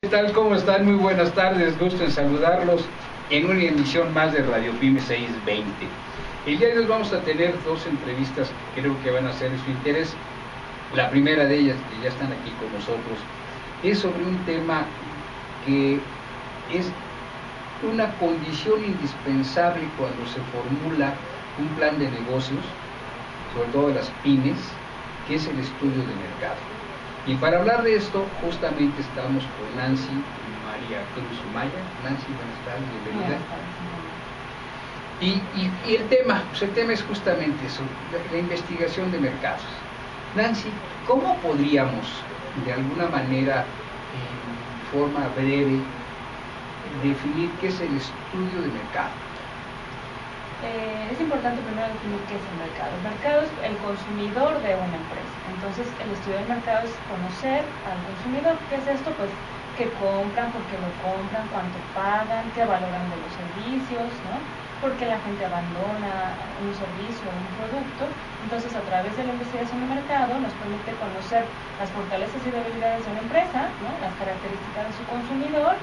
¿Qué tal? ¿Cómo están? Muy buenas tardes, gusto en saludarlos en una emisión más de Radio Pyme 620. El día de hoy vamos a tener dos entrevistas que creo que van a ser de su interés. La primera de ellas, que ya están aquí con nosotros, es sobre un tema que es una condición indispensable cuando se formula un plan de negocios, sobre todo de las pymes, que es el estudio de mercado. Y para hablar de esto, justamente estamos con Nancy María Cruz Umaya. Nancy, buenas tardes, bienvenida. Y el tema es justamente eso, la investigación de mercados. Nancy, ¿cómo podríamos, de alguna manera, en forma breve, definir qué es el estudio de mercado? Es importante primero definir qué es el mercado. El mercado es el consumidor de una empresa. Entonces, el estudio del mercado es conocer al consumidor. ¿Qué es esto? Pues, qué compran, por qué lo compran, cuánto pagan, qué valoran de los servicios, ¿no? Por qué la gente abandona un servicio o un producto. Entonces, a través de la investigación de mercado nos permite conocer las fortalezas y debilidades de una empresa, ¿no? Las características de su consumidor,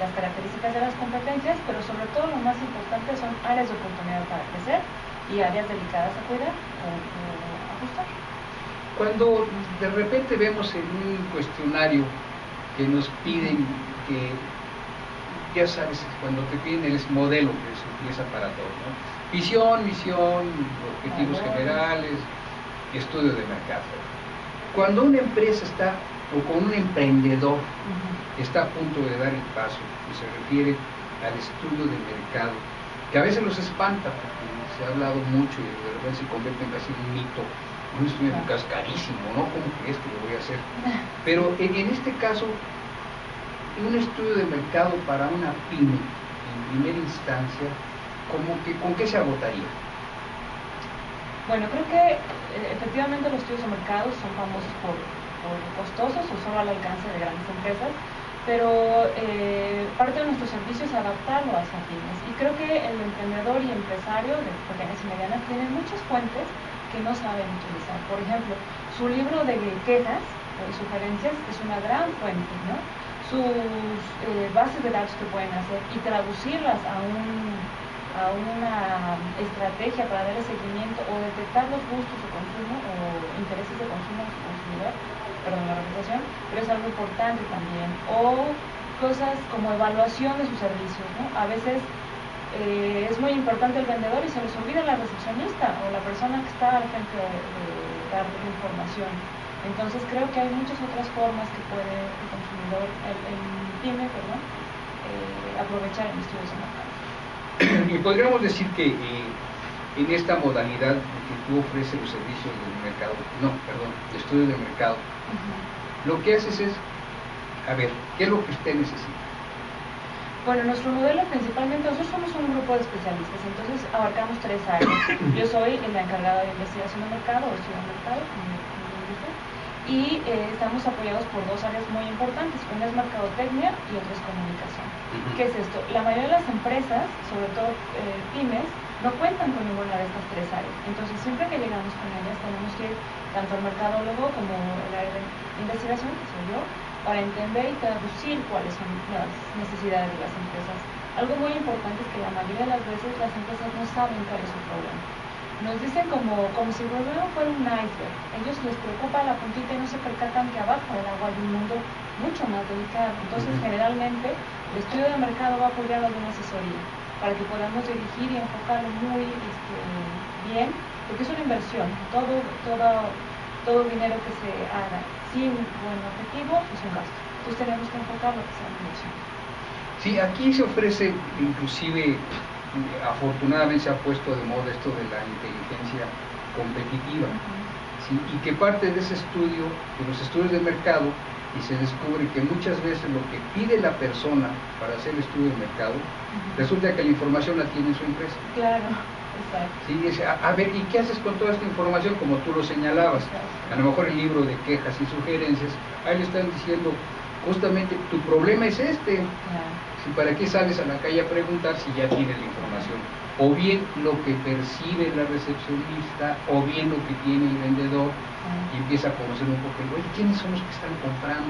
las características de las competencias, pero sobre todo lo más importante son áreas de oportunidad para crecer y áreas delicadas a cuidar o ajustar. Cuando de repente vemos en un cuestionario que nos piden que, ya sabes, cuando te piden el modelo que se utiliza para todo, ¿no? Visión, misión, objetivos generales, estudio de mercado. Cuando una empresa está, o con un emprendedor, está a punto de dar el paso y se refiere al estudio del mercado, que a veces los espanta, porque se ha hablado mucho y de repente se convierte en casi un mito. Un estudio de mercado es carísimo, ¿no? ¿Cómo crees que lo voy a hacer? Pero en este caso, un estudio de mercado para una pyme, en primera instancia, ¿con qué se agotaría? Bueno, creo que efectivamente los estudios de mercado son famosos por costosos o solo al alcance de grandes empresas, pero parte de nuestro servicio es adaptarlo a esas pymes. Y creo que el emprendedor y empresario de pequeñas y medianas tienen muchas fuentes que no saben utilizar. Por ejemplo, su libro de quejas o sugerencias es una gran fuente, ¿no? Sus bases de datos que pueden hacer y traducirlas a una estrategia para darle seguimiento o detectar los gustos de consumo o intereses de consumo de su consumidor, perdón, la reputación, pero es algo importante también. O cosas como evaluación de sus servicios, ¿no? A veces es muy importante el vendedor y se les olvida la recepcionista o la persona que está al frente de dar la información. Entonces creo que hay muchas otras formas que puede el consumidor, el pyme, aprovechar en estudios de mercado. Y podríamos decir que en esta modalidad que tú ofreces los servicios del mercado, de estudio de mercado, lo que haces es, a ver, ¿qué es lo que usted necesita? Bueno, nuestro modelo principalmente, nosotros somos un grupo de especialistas, entonces abarcamos tres áreas. Yo soy la encargada de investigación de mercado o estudio de mercado, como dije, y estamos apoyados por dos áreas muy importantes. Una es mercadotecnia y otra es comunicación. ¿Qué es esto? La mayoría de las empresas, sobre todo pymes, no cuentan con ninguna de estas tres áreas. Entonces, siempre que llegamos con ellas, tenemos que ir tanto al mercadólogo como el área de investigación, que soy yo, para entender y traducir cuáles son las necesidades de las empresas. Algo muy importante es que la mayoría de las veces las empresas no saben cuál es su problema. Nos dicen como si el problema fuera un iceberg. Ellos les preocupa la puntita y no se percatan que abajo del agua hay un mundo mucho más delicado. Entonces, generalmente, el estudio de mercado va apoyado de una asesoría para que podamos dirigir y enfocarlo muy bien, porque es una inversión. Todo dinero que se haga sin buen objetivo es un gasto. Entonces tenemos que enfocarlo que sea una inversión. Sí, aquí se ofrece, inclusive, afortunadamente se ha puesto de moda esto de la inteligencia competitiva, ¿sí? Y que parte de ese estudio, de los estudios de mercado, y se descubre que muchas veces lo que pide la persona para hacer el estudio de mercado, resulta que la información la tiene su empresa. Claro. Exacto. Sí, dice, a ver, ¿y qué haces con toda esta información? Como tú lo señalabas, a lo mejor el libro de quejas y sugerencias, ahí le están diciendo, justamente, tu problema es este. Si ¿para qué sales a la calle a preguntar si ya tienes la información? O bien lo que percibe la recepcionista, o bien lo que tiene el vendedor, y empieza a conocer un poco, oye, ¿quiénes son los que están comprando?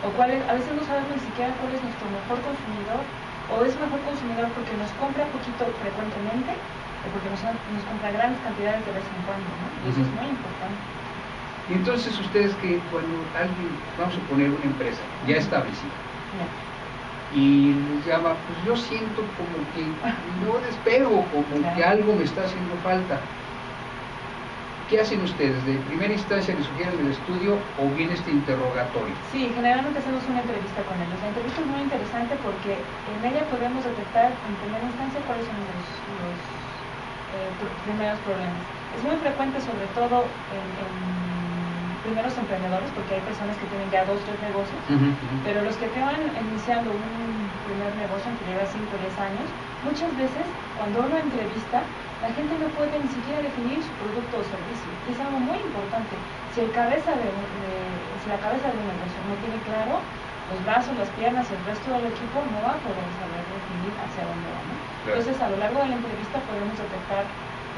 o cuál es, a veces no sabemos ni siquiera cuál es nuestro mejor consumidor, o es mejor consumidor porque nos compra poquito frecuentemente, o porque nos compra grandes cantidades de vez en cuando, ¿no? Y eso es muy importante. Y entonces ustedes que cuando alguien, vamos a poner una empresa ya establecida, y les llama, pues yo siento como que no despego, como que algo me está haciendo falta. ¿Qué hacen ustedes? ¿De primera instancia les sugieren el estudio o viene este interrogatorio? Sí, generalmente hacemos una entrevista con ellos. La entrevista es muy interesante porque en ella podemos detectar en primera instancia cuáles son los primeros problemas. Es muy frecuente, sobre todo en primeros emprendedores, porque hay personas que tienen ya 2 o 3 negocios, pero los que van iniciando un primer negocio que lleva 5 o 10 años, muchas veces cuando uno entrevista, la gente no puede ni siquiera definir su producto o servicio. Es algo muy importante. Si la cabeza de un negocio no tiene claro los brazos, las piernas y el resto del equipo, no va a poder saber definir hacia dónde va, ¿no? Claro. Entonces, a lo largo de la entrevista podemos detectar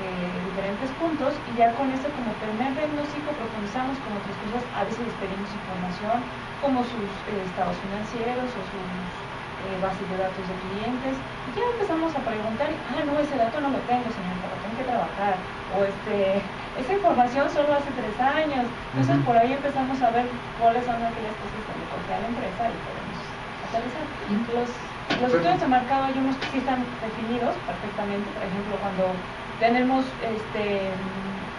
diferentes puntos, y ya con ese como primer diagnóstico profundizamos con otras cosas. A veces les pedimos información como sus estados financieros o sus bases de datos de clientes, y ya empezamos a preguntar, no, ese dato no lo tengo, señor, lo tengo que trabajar, o esa información solo hace 3 años. Entonces por ahí empezamos a ver cuáles son aquellas cosas que le toca a la empresa y podemos aterrizar. Los estudios de mercado hay unos que sí están definidos perfectamente. Por ejemplo, cuando tenemos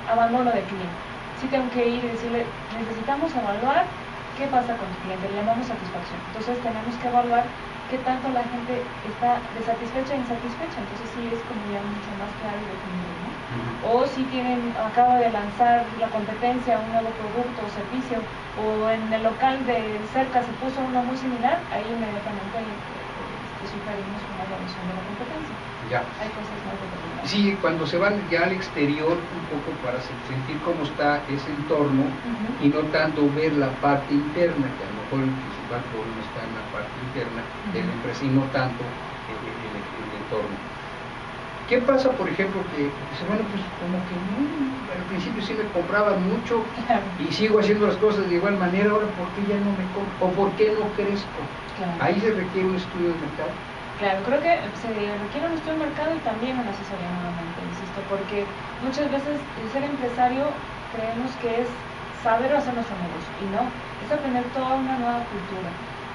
abandono de cliente, sí tengo que ir y decirle, necesitamos evaluar qué pasa con tu cliente, le llamamos satisfacción. Entonces tenemos que evaluar qué tanto la gente está desatisfecha e insatisfecha. Entonces sí es como ya mucho más claro y definido, ¿no? O si acaba de lanzar la competencia un nuevo producto o servicio, o en el local de cerca se puso uno muy similar, ahí inmediatamente sugerimos una evaluación de la competencia. Ya. Hay cosas más determinadas. Sí, cuando se van ya al exterior un poco para sentir cómo está ese entorno y no tanto ver la parte interna, que a lo mejor el principal problema está en la parte interna de la empresa y no tanto el entorno. ¿Qué pasa, por ejemplo, que dice, bueno, pues como que al principio sí me compraban mucho y sigo haciendo las cosas de igual manera, ahora ¿por qué ya no me compro? ¿O por qué no crezco? Claro. Ahí se requiere un estudio de mercado. Claro, creo que se requiere un estudio de mercado y también una asesoría, nuevamente, insisto, porque muchas veces el ser empresario creemos que es saber hacer nuestro negocio, y no, es aprender toda una nueva cultura.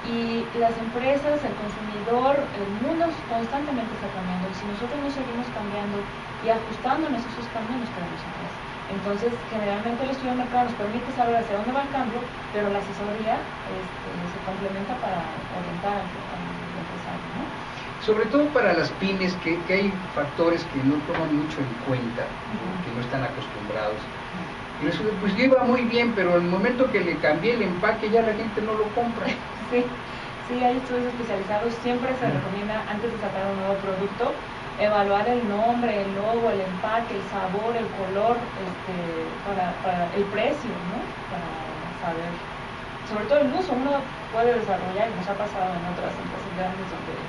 Y las empresas, el consumidor, el mundo constantemente está cambiando, y si nosotros no seguimos cambiando y ajustándonos a esos cambios, nos quedamos atrás. Entonces, generalmente el estudio de mercado nos permite saber hacia dónde va el cambio, pero la asesoría se complementa para orientar al empresario, ¿no? Sobre todo para las pymes, que hay factores que no toman mucho en cuenta, que no están acostumbrados. Y resulta, pues lleva muy bien, pero en el momento que le cambié el empaque ya la gente no lo compra. Sí, hay estudios especializados. Siempre se recomienda, antes de sacar un nuevo producto, evaluar el nombre, el logo, el empaque, el sabor, el color, para el precio, ¿no? Para saber, sobre todo el uso. Uno puede desarrollar, y nos ha pasado en otras empresas grandes donde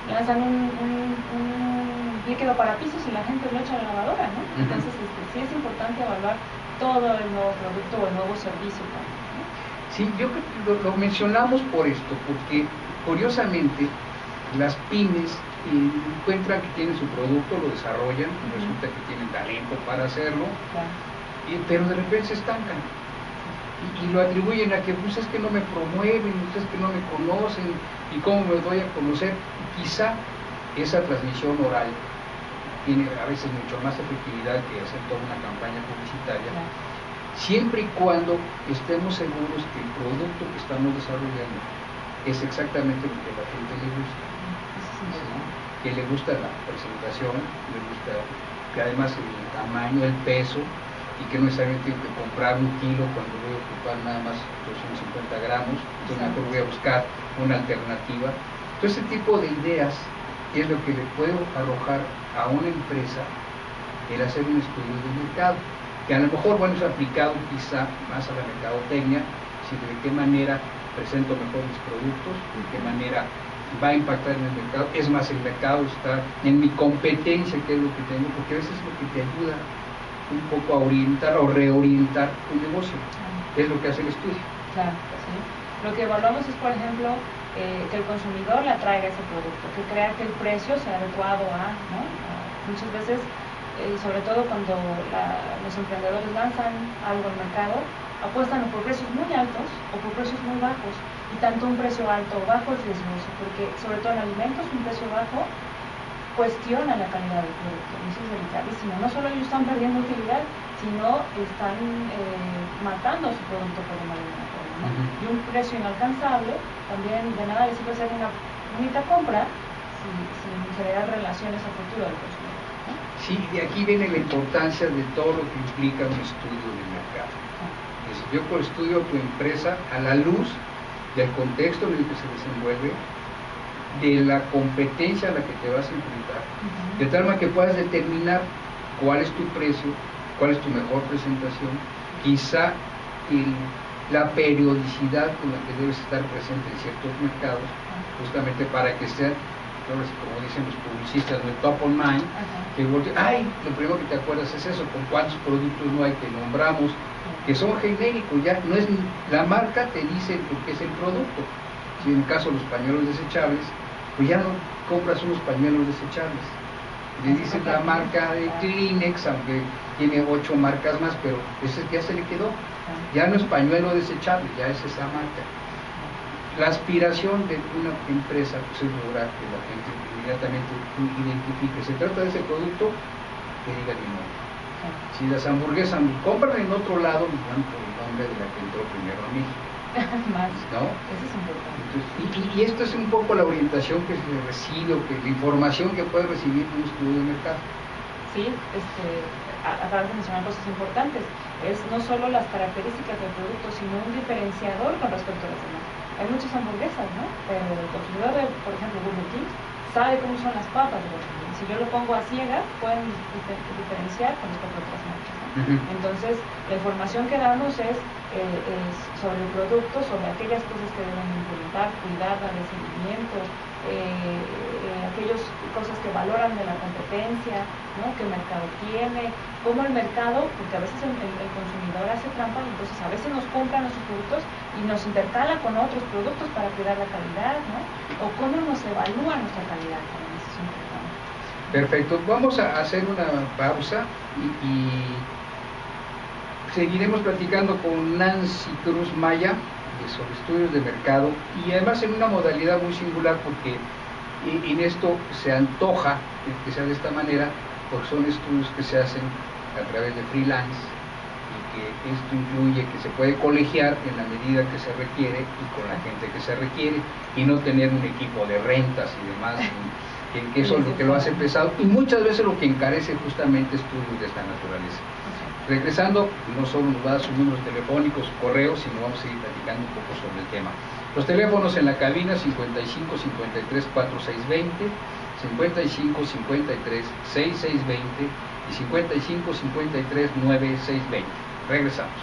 lanzan un líquido para pisos y la gente lo echa a la lavadora, ¿no? Entonces sí es importante evaluar todo el nuevo producto o el nuevo servicio también, ¿no? Sí, yo creo que lo mencionamos por esto, porque curiosamente las pymes encuentran que tienen su producto, lo desarrollan, resulta que tienen talento para hacerlo, pero de repente se estancan y lo atribuyen a que pues es que no me promueven, pues es que no me conocen, y cómo me doy a conocer. Y quizá esa transmisión oral tiene a veces mucho más efectividad que hacer toda una campaña publicitaria, siempre y cuando estemos seguros que el producto que estamos desarrollando es exactamente lo que a la gente le gusta. Que le gusta la presentación, le gusta que además el tamaño, el peso, y que no necesariamente tengo que comprar 1 kilo cuando voy a ocupar nada más 250 gramos, entonces mejor voy a buscar una alternativa. Entonces, ese tipo de ideas es lo que le puede arrojar a una empresa el hacer un estudio de mercado, que a lo mejor, bueno, es aplicado quizá más a la mercadotecnia, si de qué manera presento mejor mis productos, de qué manera va a impactar en el mercado. Es más, el mercado está en mi competencia, que es lo que tengo, porque a veces es lo que te ayuda un poco a orientar o reorientar tu negocio. Es lo que hace el estudio. Claro, sí. Lo que evaluamos es, por ejemplo, que el consumidor le atraiga ese producto, que crea que el precio sea adecuado a, ¿no? Muchas veces, sobre todo cuando los emprendedores lanzan algo al mercado, apuestan o por precios muy altos o por precios muy bajos. Y tanto un precio alto o bajo es riesgoso, porque sobre todo en alimentos un precio bajo cuestiona la calidad del producto, y eso es delicadísimo. No solo ellos están perdiendo utilidad, sino están matando su producto por una manera, ¿no? Y un precio inalcanzable también de nada les sirve hacer una bonita compra sin generar relaciones a futuro del consumidor, ¿no? Sí, de aquí viene la importancia de todo lo que implica un estudio de mercado. Es decir, yo estudio tu empresa a la luz del contexto en el que se desenvuelve, de la competencia a la que te vas a enfrentar, de tal manera que puedas determinar cuál es tu precio, cuál es tu mejor presentación, quizá la periodicidad con la que debes estar presente en ciertos mercados, justamente para que sean, como dicen los publicistas, el top of mind, que ay, lo primero que te acuerdas es eso, con cuántos productos no hay que nombramos, que son genéricos, ya no es la marca, te dice lo que es el producto. Si en el caso de los pañuelos desechables, pues ya no compras unos pañuelos desechables, le dicen la marca de Kleenex, aunque tiene 8 marcas más, pero ese ya se le quedó, ya no es pañuelo desechable, ya es esa marca. La aspiración de una empresa pues, es lograr que la gente inmediatamente identifique, se trata de ese producto, que diga el nombre. Si las hamburguesas compran en otro lado, nos van por el nombre de la que entró primero a México. ¿No? Eso es importante. Entonces, y esto es un poco la orientación que se recibe, la información que puede recibir un estudio de mercado. Sí, acabas de mencionar cosas importantes. Es no solo las características del producto, sino un diferenciador con respecto a las demás. Hay muchas hamburguesas, ¿no? Pero el consumidor de, por ejemplo, Burger King, sabe cómo son las papas de Burger King. Si yo lo pongo a ciegas, pueden diferenciar con respecto a otras marcas, ¿no? Entonces, la información que damos es sobre el producto, sobre aquellas cosas que deben implementar, cuidar, darle seguimiento, aquellas cosas que valoran de la competencia, ¿no? Que el mercado tiene, cómo el mercado, porque a veces el consumidor hace trampa, y entonces a veces nos compran nuestros productos y nos intercala con otros productos para cuidar la calidad, ¿no? O cómo nos evalúa nuestra calidad, también eso es importante. Perfecto, vamos a hacer una pausa y seguiremos platicando con Nancy Cruz Maya sobre estudios de mercado, y además en una modalidad muy singular, porque en esto se antoja que sea de esta manera, porque son estudios que se hacen a través de freelance, y que esto incluye que se puede colegiar en la medida que se requiere y con la gente que se requiere, y no tener un equipo de rentas y demás, que eso es lo que lo hace pesado, y muchas veces lo que encarece justamente estudios de esta naturaleza. Regresando, no solo nos va a dar sus números telefónicos, correos, sino vamos a seguir platicando un poco sobre el tema. Los teléfonos en la cabina: 55 53 4620, 55 53 6620 y 55 53 9620. Regresamos.